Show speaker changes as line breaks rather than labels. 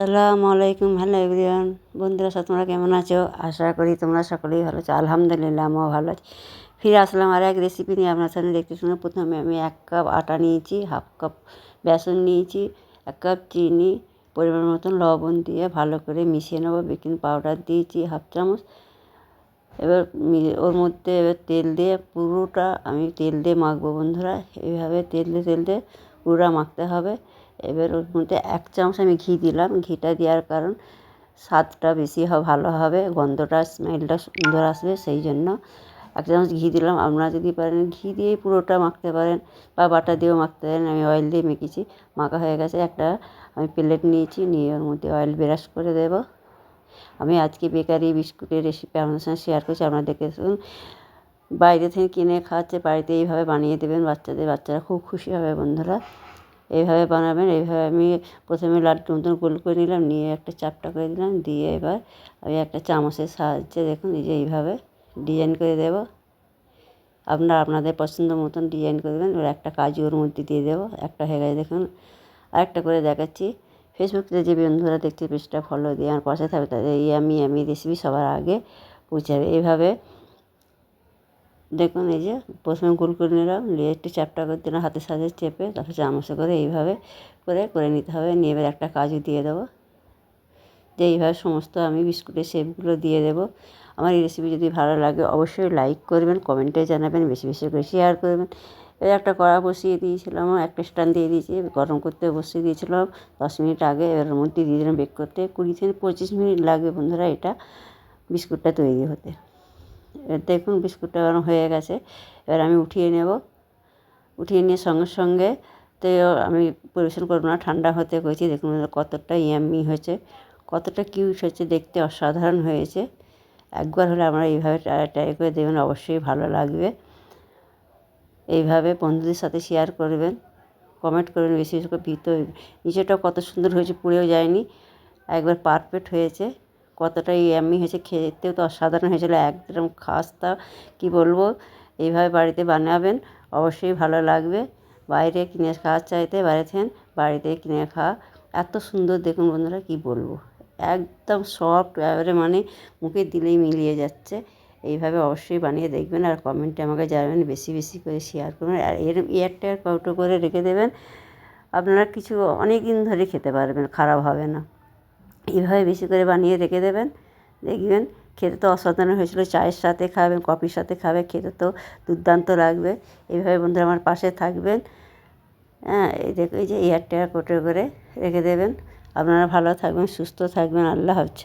আসসালামু আলাইকুম। Hello everyone, বন্ধুরা সব তোমরা কেমন আছো? আশা করি তোমরা সকলেই ভালো আছো। আলহামদুলিল্লাহ আমিও ভালো আছি। ফিরে আসলাম আর এক রেসিপি নিয়ে আপনার সামনে। দেখতে শুনে প্রথমে আমি 1 কাপ আটা নিয়েছি, হাফ কাপ বেসন নিয়েছি, 1 কাপ চিনি, পরিমাণ মতন লবণ দিয়ে ভালো করে মিশিয়ে নেবো। বেকিং পাউডার দিয়েছি হাফ চামচ। এবার ওর মধ্যে তেল দিয়ে পুরোটা আমি তেল দিয়ে মাখবো বন্ধুরা। এইভাবে তেল দিয়ে পুরোটা মাখতে হবে। এবার ওর মধ্যে 1 চামচ আমি ঘি দিলাম। ঘিটা দেওয়ার কারণ স্বাদটা বেশি ভালো হবে, গন্ধটা স্মেলটা সুন্দর আসবে, সেই জন্য 1 চামচ ঘি দিলাম। আপনারা যদি পারেন ঘি দিয়েই পুরোটা মাখতে পারেন বা বাটার দিয়েও মাখতে পারেন। আমি অয়েল দিয়ে মেখেছি, মাখা হয়ে গেছে। একটা আমি প্লেট নিয়েছি, নিয়ে ওর মধ্যে অয়েল ব্রাশ করে দেবো। আমি আজকে বেকারি বিস্কুটের রেসিপি আপনাদের সঙ্গে শেয়ার করছি। আপনারা দেখে শুনুন। বাইরে থেকে কিনে খাওয়াচ্ছে, বাড়িতে এইভাবে বানিয়ে দেবেন বাচ্চারা খুব খুশি হবে বন্ধুরা। এইভাবে বানাবেন। এইভাবে আমি প্রথমে লাড্ডু মতন গোল করে নিলাম, নিয়ে একটা চাপটা করে দিলাম, দিয়ে এবার আমি একটা চামচের সাহায্যে দেখুন এই যে এইভাবে ডিজাইন করে দেব। আপনারা আপনাদের পছন্দ মতন ডিজাইন করে দেবেন। এবার একটা কাজু ওর মধ্যে দিয়ে দেবো। একটা হয়ে গেছে দেখুন। আরেকটা করে দেখাচ্ছি। ফেসবুকে যে বন্ধুরা দেখছে পেজটা ফলো দিয়ে আমার পাশে থাকবে, তাদের আমি রেসিপি সবার আগে পৌঁছাবে। এইভাবে দেখুন এই যে প্রথমে গোল করে নিলাম, নিয়ে একটু চ্যাপটা করে দিলাম হাতের সাহায্যে চেপে, তারপর চামচে করে এইভাবে করে নিতে হবে। নিয়ে এবার একটা কাজু দিয়ে দেবো। যে এইভাবে সমস্ত আমি বিস্কুটের শেপগুলো দিয়ে দেবো। আমার এই রেসিপি যদি ভালো লাগে অবশ্যই লাইক করবেন, কমেন্টে জানাবেন, বেশি বেশি করে শেয়ার করবেন। এবার একটা কড়া বসিয়ে দিয়েছিলাম, একটা স্ট্যান্ড দিয়ে দিয়েছি, গরম করতে বসিয়ে দিয়েছিলাম 10 মিনিট আগে। এবার ওর মধ্যে দিয়ে দিলাম বেক করতে 20 থেকে 25 মিনিট লাগবে বন্ধুরা এটা বিস্কুটটা তৈরি হতে। এবার দেখুন বিস্কুটটা গরম হয়ে গেছে। এবার আমি উঠিয়ে নেব। উঠিয়ে নিয়ে সঙ্গে সঙ্গে তো আমি পরিবেশন করবো না, ঠান্ডা হতে করেছি। দেখুন কতটা ইয়াম্মি হয়েছে, কতটা কিউট হয়েছে, দেখতে অসাধারণ হয়েছে। একবার হলে আমরা এইভাবে ট্রাই করে দেবেন, অবশ্যই ভালো লাগবে। এইভাবে বন্ধুদের সাথে শেয়ার করবেন, কমেন্ট করবেন বেশি বেশি করে। ভিতর নিচেটাও কত সুন্দর হয়েছে, পুড়েও যায়নি, একবার পারফেক্ট হয়েছে। কতটা ইয়াম্মি হয়েছে, খেতেও তো অসাধারণ হয়েছিল, একদম খাস্তা কী বলবো। এইভাবে বাড়িতে বানাবেন, অবশ্যই ভালো লাগবে। বাইরে কিনে খাওয়ার চাইতে বাড়িতে কিনে খাওয়া এত সুন্দর দেখুন বন্ধুরা, কী বলবো, একদম সফট, এবারে মানে মুখে দিলেই মিলিয়ে যাচ্ছে। এইভাবে অবশ্যই বানিয়ে দেখবেন আর কমেন্টে আমাকে জানাবেন, বেশি বেশি করে শেয়ার করবেন। আর এয়ারটায়ার কৌটো করে রেখে দেবেন, আপনারা কিছু অনেক দিন ধরে খেতে পারবেন, খারাপ হবে না। এইভাবে বেশি করে বানিয়ে রেখে দেবেন, দেখবেন খেতে তো অসাধারণ হয়েছিল। চায়ের সাথে খাবেন, কফির সাথে খাবে, খেতে তো দুর্দান্ত লাগবে। এইভাবে বন্ধুরা আমার পাশে থাকবেন। হ্যাঁ, এই যে এয়ারটায়ার কৌটো করে রেখে দেবেন। আপনারা ভালো থাকবেন, সুস্থ থাকবেন। আল্লাহ হাফেজ।